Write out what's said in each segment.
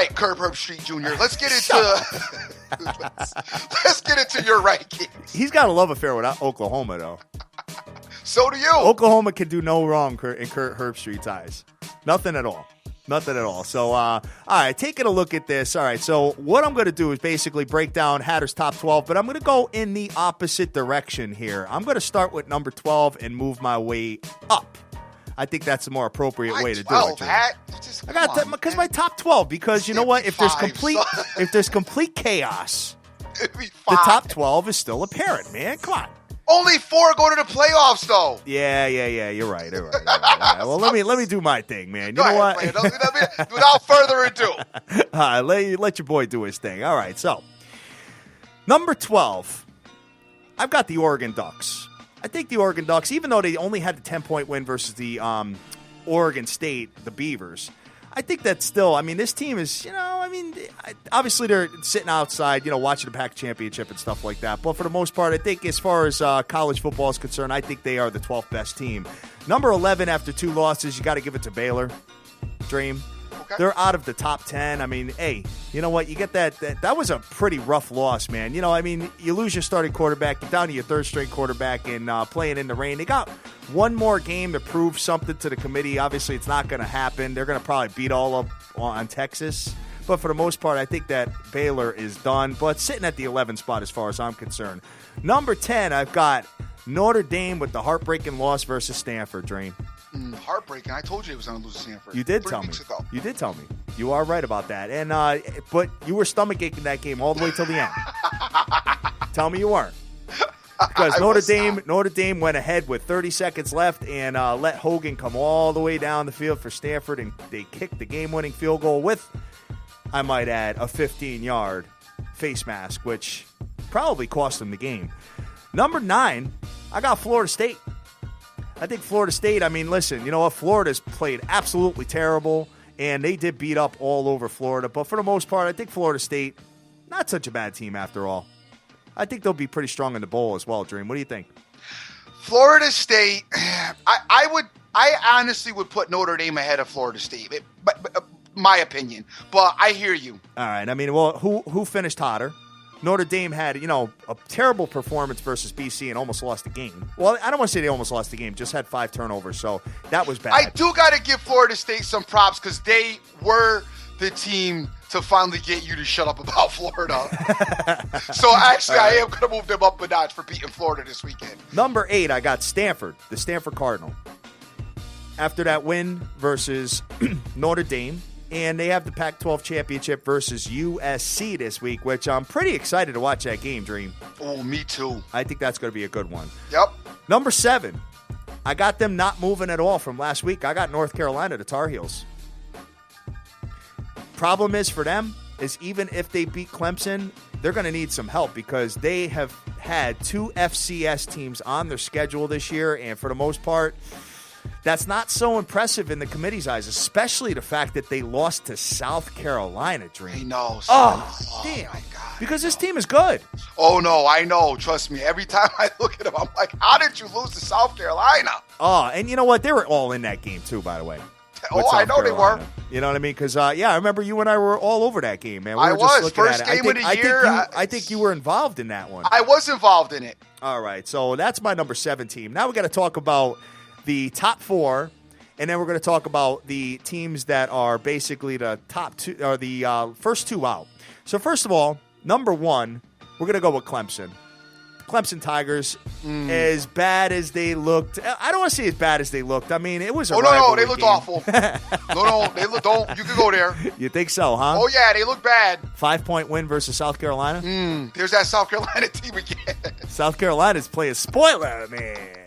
right, Herbstreit Jr. Let's get into let's get into your rankings. He's got a love affair with Oklahoma, though. So do you. Oklahoma can do no wrong in Kurt Herbstreit's eyes. Nothing at all. Nothing at all. So, all right, taking a look at this. All right, so what I'm going to do is basically break down Hatter's top 12, but I'm going to go in the opposite direction here. I'm going to start with number 12 and move my way up. I think that's the more appropriate way to do it. Hat? I got that because my top 12. Because you know what? If there's complete chaos, the top 12 is still apparent, man. Come on. Only 4 go to the playoffs, though. Yeah. You're right. All right. Well, let me do my thing, man. You know what? Without further ado, let your boy do his thing. All right. So, number 12, I've got the Oregon Ducks. I think the Oregon Ducks, even though they only had the 10-point win versus the Oregon State, the Beavers, I think that's still, this team is, obviously they're sitting outside, watching the Pac championship and stuff like that. But for the most part, I think as far as college football is concerned, I think they are the 12th best team. Number 11 after 2 losses, you got to give it to Baylor. Dream. Okay. They're out of the top 10. Hey, you know what? You get that was a pretty rough loss, man. You lose your starting quarterback, you're down to your third-string quarterback and playing in the rain. They got one more game to prove something to the committee. Obviously, it's not going to happen. They're going to probably beat all up on Texas. But for the most part, I think that Baylor is done. But sitting at the 11th spot as far as I'm concerned. Number 10, I've got Notre Dame with the heartbreaking loss versus Stanford, Dream. Heartbreaking. I told you it was going to lose to Stanford. You did tell me. You did tell me. You are right about that. And but you were stomach aching that game all the way till the end. Tell me you weren't. Because Notre Dame went ahead with 30 seconds left and let Hogan come all the way down the field for Stanford, and they kicked the game-winning field goal with, I might add, a 15-yard face mask, which probably cost them the game. Number 9, I got Florida State. I think Florida State, listen, you know what? Florida's played absolutely terrible, and they did beat up all over Florida. But for the most part, I think Florida State, not such a bad team after all. I think they'll be pretty strong in the bowl as well, Dream. What do you think? Florida State, I honestly would put Notre Dame ahead of Florida State, my opinion. But I hear you. All right. Who finished hotter? Notre Dame had, a terrible performance versus BC and almost lost the game. Well, I don't want to say they almost lost the game, just had 5 turnovers, so that was bad. I do got to give Florida State some props because they were the team to finally get you to shut up about Florida. So actually, I am going to move them up a notch for beating Florida this weekend. Number 8, I got Stanford, the Stanford Cardinal. After that win versus Notre Dame. And they have the Pac-12 championship versus USC this week, which I'm pretty excited to watch that game, Dream. Oh, me too. I think that's going to be a good one. Yep. Number 7, I got them not moving at all from last week. I got North Carolina, the Tar Heels. Problem is for them is even if they beat Clemson, they're going to need some help because they have had 2 FCS teams on their schedule this year, and for the most part, that's not so impressive in the committee's eyes, especially the fact that they lost to South Carolina, Dream. I know. Damn. My God. Because this team is good. Oh, no, I know. Trust me. Every time I look at them, I'm like, how did you lose to South Carolina? Oh, and you know what? They were all in that game, too, by the way. Oh, I know Carolina. They were. You know what I mean? Because, I remember you and I were all over that game, man. We I were just was. First game of the year. I think you were involved in that one. I was involved in it. All right. So that's my number 7 team. Now we got to talk about the top 4, and then we're going to talk about the teams that are basically the top 2 or the first 2 out. So first of all, number 1, we're going to go with Clemson. Clemson Tigers, as bad as they looked. I don't want to say as bad as they looked. It was a no, they looked awful. No, they looked. Don't. You can go there. You think so, huh? Oh yeah, they look bad. 5-point win versus South Carolina. There's that South Carolina team again. South Carolina's playing spoiler, man.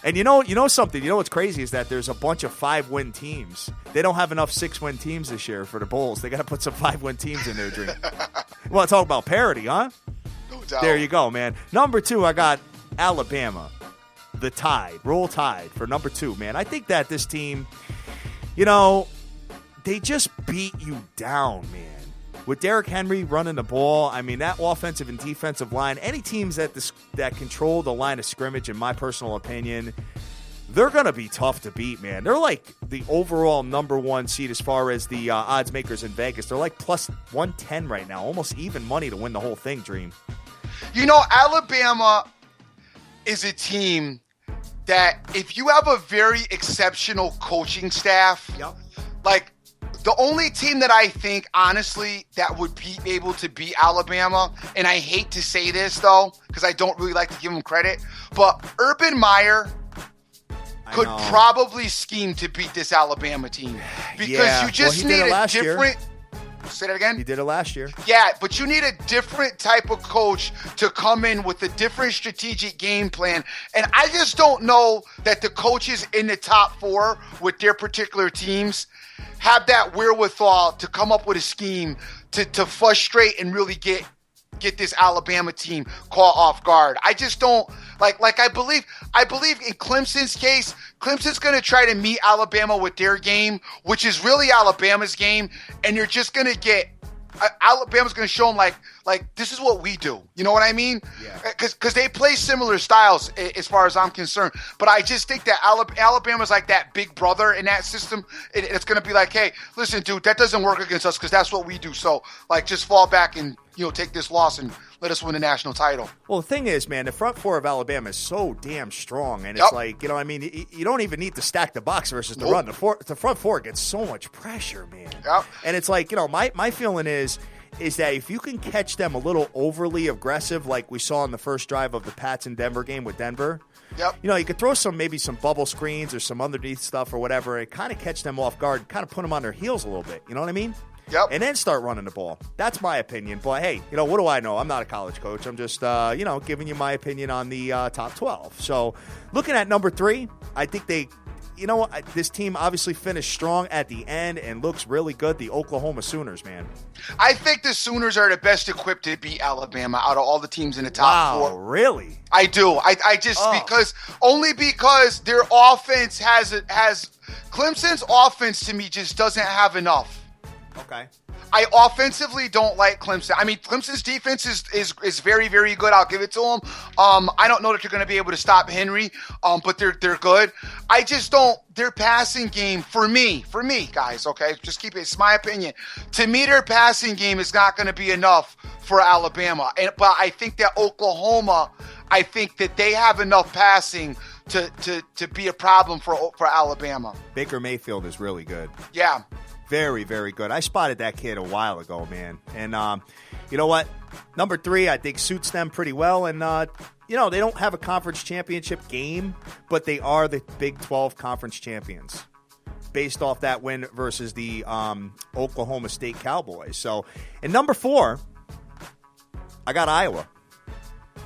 And you know something? You know what's crazy is that there's a bunch of 5-win teams. They don't have enough 6-win teams this year for the Bulls. They got to put some 5-win teams in there, Dream. We want to talk about parity, huh? No doubt. There you go, man. Number 2, I got Alabama. The Tide. Roll Tide for number 2, man. I think that this team, they just beat you down, man. With Derrick Henry running the ball, that offensive and defensive line, any teams that control the line of scrimmage, in my personal opinion, they're going to be tough to beat, man. They're like the overall number one seed as far as the odds makers in Vegas. They're like plus 110 right now, almost even money to win the whole thing, Dream. You know, Alabama is a team that if you have a very exceptional coaching staff, like the only team that I think, honestly, that would be able to beat Alabama, and I hate to say this, though, because I don't really like to give him credit, but Urban Meyer could probably scheme to beat this Alabama team because you just need a different. Say that again? He did it last year. Yeah, but you need a different type of coach to come in with a different strategic game plan. And I just don't know that the coaches in the top four with their particular teams have that wherewithal to come up with a scheme to frustrate and really get this Alabama team caught off guard. I just don't like I believe in Clemson's case, Clemson's going to try to meet Alabama with their game, which is really Alabama's game, and you're just going to get Alabama's going to show them like this is what we do. You know what I mean? Yeah. Because they play similar styles as far as I'm concerned. But I just think that Alabama's like that big brother in that system. It's going to be like, hey, listen, dude, that doesn't work against us because that's what we do. So like, just fall back and take this loss and let us win the national title. Well, the thing is, man, the front four of Alabama is so damn strong, and it's like, I mean, you don't even need to stack the box versus the run. The front four gets so much pressure, man. Yep. And it's like, my feeling is that if you can catch them a little overly aggressive, like we saw in the first drive of the Pats and Denver game with Denver, you could throw maybe some bubble screens or some underneath stuff or whatever, and kind of catch them off guard, kind of put them on their heels a little bit. You know what I mean? Yep. And then start running the ball. That's my opinion. But, hey, what do I know? I'm not a college coach. I'm just, giving you my opinion on the top 12. So, looking at number 3, I think this team obviously finished strong at the end and looks really good. The Oklahoma Sooners, man. I think the Sooners are the best equipped to beat Alabama out of all the teams in the top 4. Wow, really? I do. I just because their offense has Clemson's offense to me just doesn't have enough. Okay. I offensively don't like Clemson. I mean, Clemson's defense is very, very good. I'll give it to them. I don't know that they're going to be able to stop Henry, but they're good. I just don't. Their passing game, for me, guys, okay? Just keep it. It's my opinion. To me, their passing game is not going to be enough for Alabama. But I think that Oklahoma, I think that they have enough passing to be a problem for Alabama. Baker Mayfield is really good. Yeah. Very, very good. I spotted that kid a while ago, man. And you know what? Number 3, I think, suits them pretty well. And, they don't have a conference championship game, but they are the Big 12 conference champions based off that win versus the Oklahoma State Cowboys. So, in number 4, I got Iowa.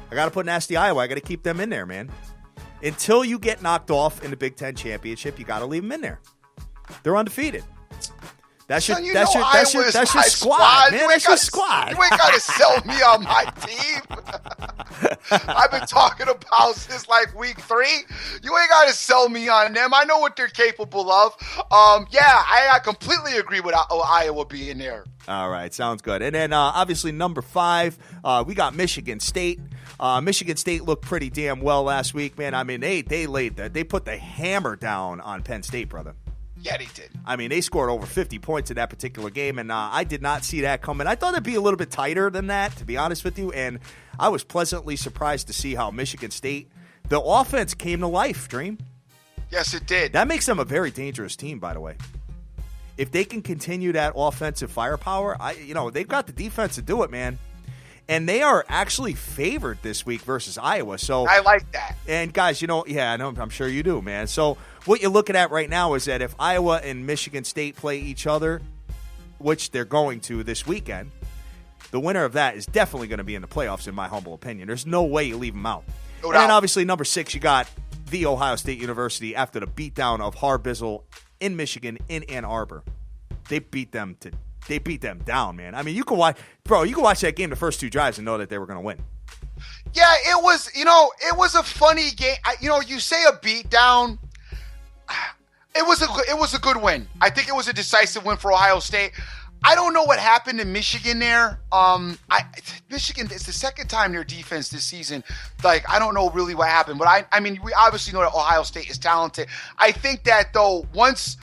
I got to put nasty Iowa. I got to keep them in there, man. Until you get knocked off in the Big 10 championship, you got to leave them in there. They're undefeated. That's your squad, man. That's your squad. You ain't got to sell me on my team. I've been talking about since like week 3. You ain't got to sell me on them. I know what they're capable of. I completely agree with Iowa being there. All right, sounds good. And then obviously number 5, we got Michigan State. Michigan State looked pretty damn well last week, man. I mean, they put the hammer down on Penn State, brother. Yeah, they did. I mean, they scored over 50 points in that particular game, and I did not see that coming. I thought it'd be a little bit tighter than that, to be honest with you, and I was pleasantly surprised to see how Michigan State, the offense came to life, Dream. Yes, it did. That makes them a very dangerous team, by the way. If they can continue that offensive firepower, they've got the defense to do it, man. And they are actually favored this week versus Iowa. So I like that. And guys, I know, I'm sure you do, man. So what you're looking at right now is that if Iowa and Michigan State play each other, which they're going to this weekend, the winner of that is definitely going to be in the playoffs, in my humble opinion. There's no way you leave them out. No and doubt. then obviously number 6, you got the Ohio State University after the beatdown of Harbizzle in Michigan in Ann Arbor. They beat them down, man. I mean, you can watch that game the first 2 drives and know that they were going to win. Yeah, it was a funny game. You say a beatdown. It was a good win. I think it was a decisive win for Ohio State. I don't know what happened in Michigan there. Michigan, it's the second time their defense this season. Like, I don't know really what happened, but I mean, we obviously know that Ohio State is talented. I think that, though, once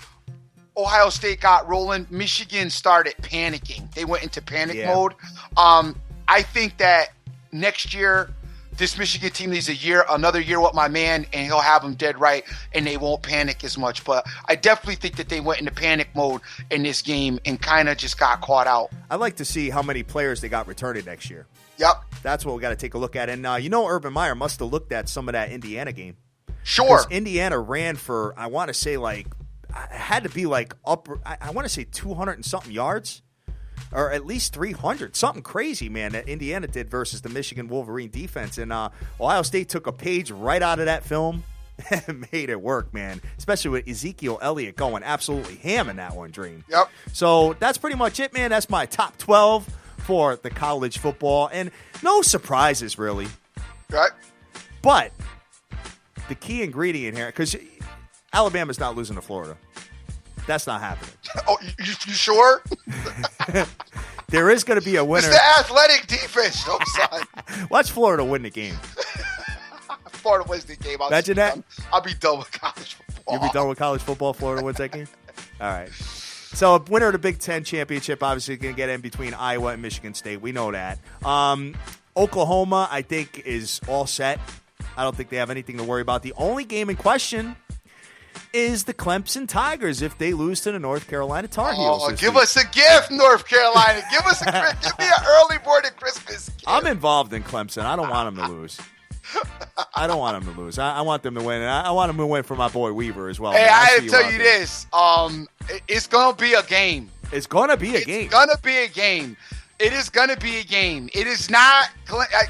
Ohio State got rolling, Michigan started panicking. They went into panic mode. I think that next year, this Michigan team needs another year with my man, and he'll have them dead right, and they won't panic as much. But I definitely think that they went into panic mode in this game and kind of just got caught out. I'd like to see how many players they got returning next year. Yep. That's what we got to take a look at. And, Urban Meyer must have looked at some of that Indiana game. Sure. Because Indiana ran for, I want to say, it had to be I want to say 200 and something yards. Or at least 300. Something crazy, man, that Indiana did versus the Michigan Wolverine defense. And Ohio State took a page right out of that film and made it work, man. Especially with Ezekiel Elliott going absolutely ham in that one, Dream. Yep. So that's pretty much it, man. That's my top 12 for the college football. And no surprises, really. Right. But the key ingredient here, because Alabama's not losing to Florida. That's not happening. Oh, you sure? There is going to be a winner. It's the athletic defense, though, son. Watch Florida win the game. Florida wins the game. Imagine that. I'll be done with college football. You'll be done with college football. Florida wins that game? All right. So, winner of the Big Ten championship, obviously going to get in between Iowa and Michigan State. We know that. Oklahoma, I think, is all set. I don't think they have anything to worry about. The only game in question is the Clemson Tigers if they lose to the North Carolina Tar Heels. Give us a gift, North Carolina. Give me an early morning Christmas gift. I'm involved in Clemson. I don't want them to lose. I don't want them to lose. I want them to win. And I want them to win for my boy Weaver as well. Hey, I have to tell you this. It's going to be a game. It's going to be a game. It's going to be a game. It is going to be a game. It is not –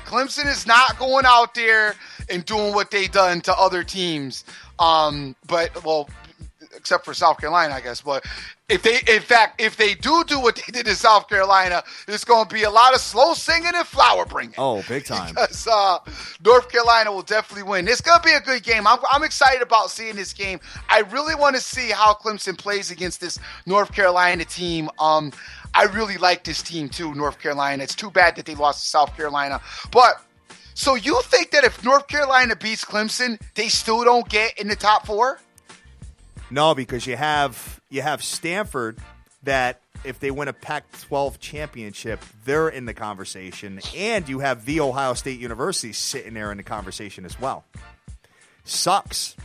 Clemson is not going out there and doing what they done to other teams. Except for South Carolina, I guess. But if they do what they did in South Carolina, there's going to be a lot of slow singing and flower bringing. Oh, big time. Because North Carolina will definitely win. It's going to be a good game. I'm excited about seeing this game. I really want to see how Clemson plays against this North Carolina team. I really like this team too, North Carolina. It's too bad that they lost to South Carolina. But so you think that if North Carolina beats Clemson, they still don't get in the top 4? No, because you have Stanford that if they win a Pac-12 championship, they're in the conversation. And you have The Ohio State University sitting there in the conversation as well. Sucks.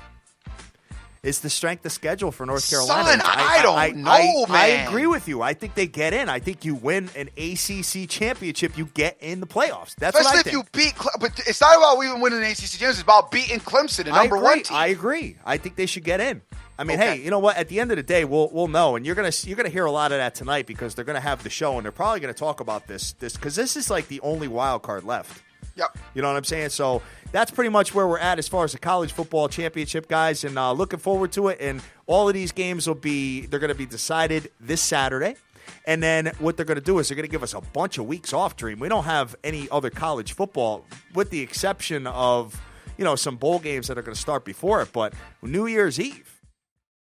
It's the strength of schedule for North Carolina. Son, I don't know, man. I agree with you. I think they get in. I think you win an ACC championship, you get in the playoffs. That's Especially what I think. If you beat – but it's not about even winning an ACC championship. It's about beating Clemson, the number one team. I agree. I think they should get in. I mean, Okay. Hey, you know what? At the end of the day, we'll know, and you're gonna hear a lot of that tonight because they're gonna have the show, and they're probably gonna talk about this because this is like the only wild card left. Yep. You know what I'm saying? So that's pretty much where we're at as far as the college football championship, guys, and looking forward to it. And all of these games they're going to be decided this Saturday. And then what they're going to do is they're going to give us a bunch of weeks off, Dream. We don't have any other college football with the exception of, some bowl games that are going to start before it. But New Year's Eve,